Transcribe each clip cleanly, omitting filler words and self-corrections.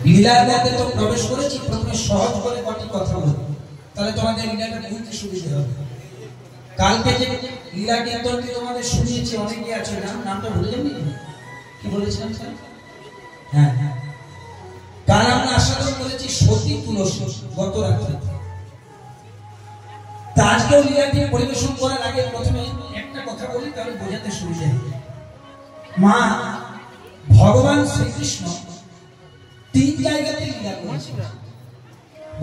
লীলার মধ্যে তো প্রবেশ করেছি, প্রথমে সহজ করে কটি কথা বলবো, তাহলে তোমাদের লীলাটা বুঝতে সুবিধা হবে। কালকে যে লীলা কীর্তনটি তোমাদের শুনিয়েছি, অনেকে আছে নামটা ভুলে যাবি, কি বলেছিলাম স্যার? হ্যাঁ হ্যাঁ, কাল আমরা আস্বাদন করেছি সতী তুলসী গত রাত্রে। আজকেও লীলাটি পরিবেশন করার আগে প্রথমে একটা কথা বলি, তাহলে বোঝাতে সুবিধা হবে। মা ভগবান শ্রীকৃষ্ণ তিন জায়গাতে লীলা করেছেন।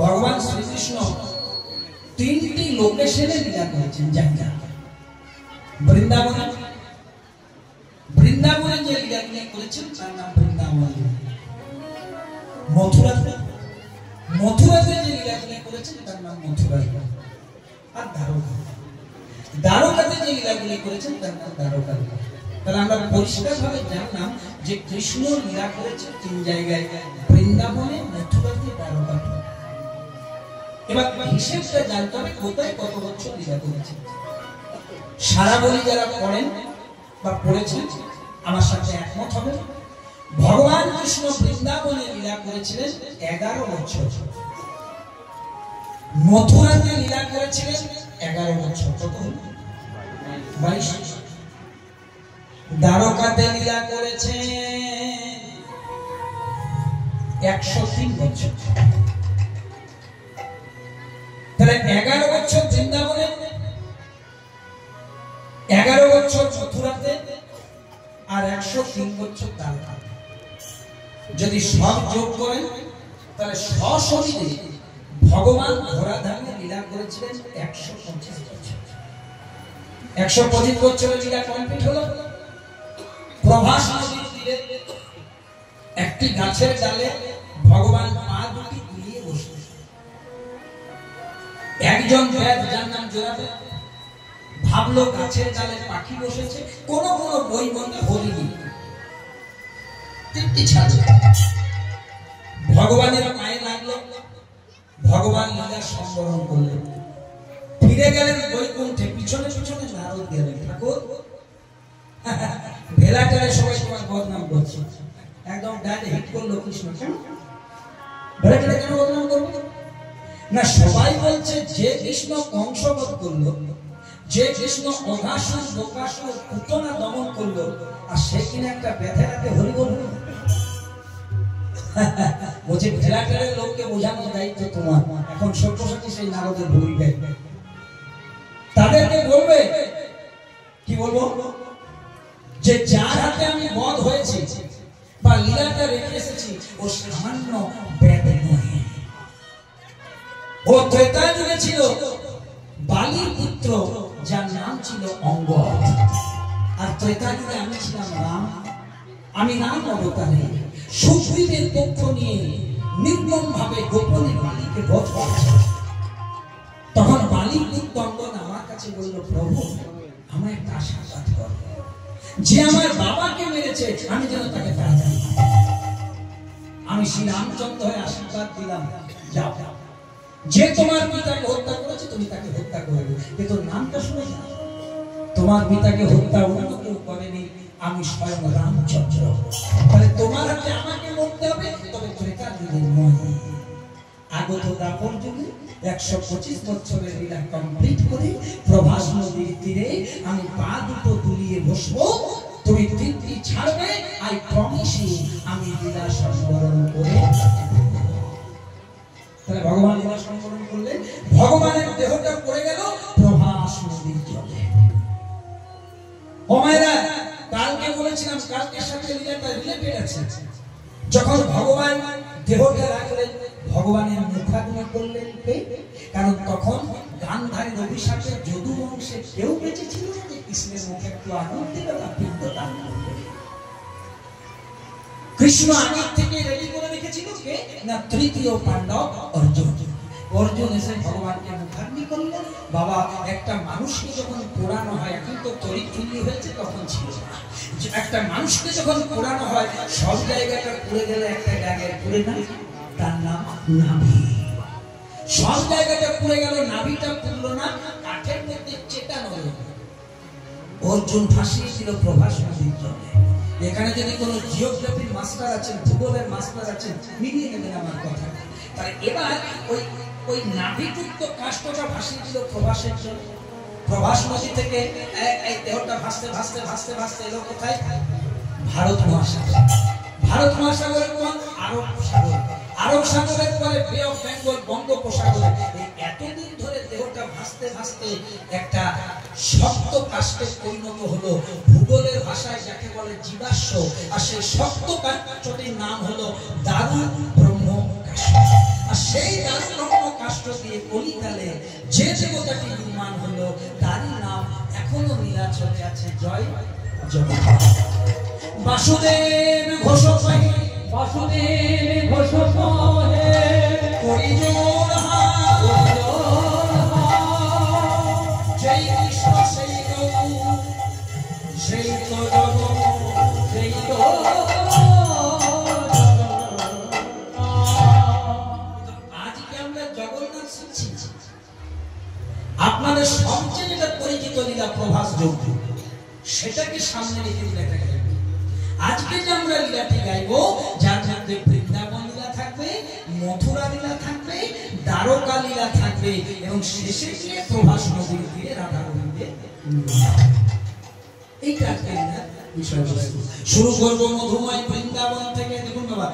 ভগবান শ্রীকৃষ্ণ তিনটি লোকেশনে লীলা করেছেন। জায়গা বৃন্দাবনে যে লীলাগুলি করেছেন তার নাম বৃন্দাবন। মথুরাতে যে লীলাগুলি করেছেন তার নাম মথুরা। আর দ্বারকাতে যে লীলাগুলি করেছেন তার নাম দ্বারকা। তাহলে আমরা পরিষ্কার ভাবে জানলাম যে কৃষ্ণ লীলা করেছেন তিন জায়গায়, বৃন্দাবনে, মথুরাতে, দ্বারকাতে। এবার হিসেবটা জানতে হবে কোথায় কত বছর লীলা করেছেন। সারা বলি যারা পড়েন বা পড়েছেন আমার সাথে একমত হবে, ভগবান কৃষ্ণ বৃন্দাবনে লীলা করেছিলেন 11 বছর, মথুরাতে লীলা করেছিলেন 11 বছর, কত 22। দ্বারকাতে লীলা করেছেন 103 বছর। তাহলে 11 বছর বৃন্দাবনে, 11 বছর মথুরাতে, আর 103 বছর দ্বারকাতে। যদি সব যোগ করেন তাহলে সশরীরে ভগবান ধরাধামে লীলা করেছিলেন 125 বছর। 125 বছরের লীলা কমপ্লিট হলো। প্রভাস নদীর তীরে একটি গাছের ডালে ভগবান পা দুটি দুলিয়ে বসে। একজন বেদ যার নাম জোড়াবে ভাবলো গাছের ডালে পাখি বসেছে, কোন কোন বই মধ্যে হরিণী তিনটি ছাড়ে। ভগবানের পায়ে লাগলো, ভগবান লীলা সম্বরণ করলেন, ফিরে গেলেন বৈকুণ্ঠে। পিছনে পিছনে নারদ গেলেন। ঠাকুর ভেলাটারে সবাই তোমার বদনাম করছে, একদম ডাইরেক্ট হিট করলো কৃষ্ণ। কেন ভেলাটারে কেন বদনাম করবো না? সবাই বলছে যে কৃষ্ণ কংসবধ করলো, যে কৃষ্ণ অঘাসুর বকাসুর পুতনা দমন করলো, আর সে কিনা একটা বেধেরাতে হরি বলল। বলছে ভেলাটারের লোককে বোঝানোর দায়িত্ব তোমার। এখন সত্যসাচী সেই নারদের ভূমিকায় তাদেরকে বলবে, কি বলবো, যে যার হাতে আমি বধ হয়েছি বা লীলাটা রেখে এসেছি ও সামান্য বেদ নয়। ও ত্রেতা যুগে ছিল বালির পুত্র যার নাম ছিল অঙ্গদ, আর ত্রেতা যুগে আমি ছিলাম রাম। আমি রাম অবতারে সুগ্রীবের পক্ষ নিয়ে নির্মম ভাবে গোপনে বালিকে বধ করেছি। তখন বালির পুত্র অঙ্গদ আমার কাছে বলল, প্রভু আমার একটা আশীর্বাদ কর, যে আমার বাবাকে মেরেছে আমি যেন তাকে তাড়াতাড়ি। আমি শ্রী রামচন্দ্র হয়ে আশীর্বাদ দিলাম, যাও যে তোমার পিতাকে হত্যা করেছে তুমি তাকে হত্যা করবে, কিন্তু নামটা শুনে যাও, তোমার পিতাকে হত্যা অন্য কেউ করেনি, আমি স্বয়ং রামচন্দ্র। তাহলে তোমার হাতে আমাকে মরতে হবে, তবে ত্রেতা যুগে নয়। আগত দাপর যুগে 125 বছরের লীলা কমপ্লিট করে প্রভাস নদীর তীরে আমি পা দুটো দুলিয়ে বসবো, তুমি তিনটি ছাড়বে, আই প্রমিস ইউ, আমি লীলা সম্বরণ করে। তাহলে ভগবান লীলা সম্বরণ করলে ভগবানের দেহটা পড়ে গেল প্রভাস নদীর জলে। ও মায়েরা, কালকে বলেছিলাম কালকের সাথে লীলাটা রিলেটেড আছে। যখন ভগবান দেহটা রাখলেন, ভগবানের মুখাগ্নি করলেন কে? কারণ তখন গান্ধারীর অভিশাপে যদু বংশে কেউ বেঁচে ছিল না যে কৃষ্ণের মুখে একটু আগুন দিল বা পিণ্ড দান করবে। কৃষ্ণ আগের থেকে রেডি করে রেখেছিল কে না? তৃতীয় পাণ্ডব অর্জুন। অর্জুন এসে ভগবানকে মুখাগ্নি করলেন। বাবা, একটা মানুষকে যখন পোড়ানো হয়, এখন তো তরিচুল্লি হয়েছে, তখন ছিল না। একটা মানুষকে যখন পোড়ানো হয় সব জায়গাটা পুড়ে গেলে একটা জায়গায় পুড়ে না, তার নাম নাভি। সব জায়গাটা পুড়ে গেল, নাভিটা পুড়লো না, কাঠের মধ্যে চেটানো হলো। অর্জুন ফাঁসিয়েছিল প্রভাস নদীর জলে। এখানে যদি কোনো জিওগ্রাফির মাস্টার আছেন, ভূগোলের মাস্টার আছেন, মিলিয়ে নেবেন আমার কথা। তাহলে এবার ওই নাভিযুক্ত কাষ্ঠটা ভাসিয়ে দিল প্রভাসের জন্য। প্রভাস নদী থেকে এই দেহটা ভাসতে ভাসতে ভাসতে ভাসতে এলো কোথায়? ভারত মহাসাগর। ভারত মহাসাগরের পর আরব সাগর, আরব সাগরের পরে বে অফ বেঙ্গল, বঙ্গোপসাগরে। এই এতদিন ধরে দেহটা ভাসতে ভাসতে একটা শক্ত কাষ্ঠে পরিণত হলো। ভূগোলের ভাষায় যাকে বলে জীবাশ্ম, আর সেই শক্ত কাষ্ঠটির নাম হলো দারু ব্রহ্ম কাষ্ঠ। আর সেই দারু ব্রহ্ম কাষ্ঠ দিয়ে কলিকালে যে দেবতাটি নির্মাণ হলো তারই নাম এখনো নীলাচলে আছে। জয় জগন্নাথ। বাসুদেব ঘোষ কহে, বাসুদেব ঘোষ কহে, করি জোর হাত, জয় কৃষ্ণ সেই রঘু, সেই তো জগ, সেই তো আজকে আমরা জগন্নাথ শিখছি। আপনাদের সবচেয়ে যেটা পরিচিত লীলা প্রভাস যোগ, সেটাকে সামনে রেখে লীলাটা গাইব। আজকে যে আমরা লীলাটি গাইব, যার মধ্যে বৃন্দাবন লীলা থাকবে, মথুরা লীলা থাকবে, দ্বারকা লীলা থাকবে, এবং শেষে গিয়ে প্রভাস নদীর তীরে রাধা গোবিন্দের। এইটা আজকে বিষয়বস্তু। শুরু করবো মধুময় বৃন্দাবন থেকে। দেখুন বাবা,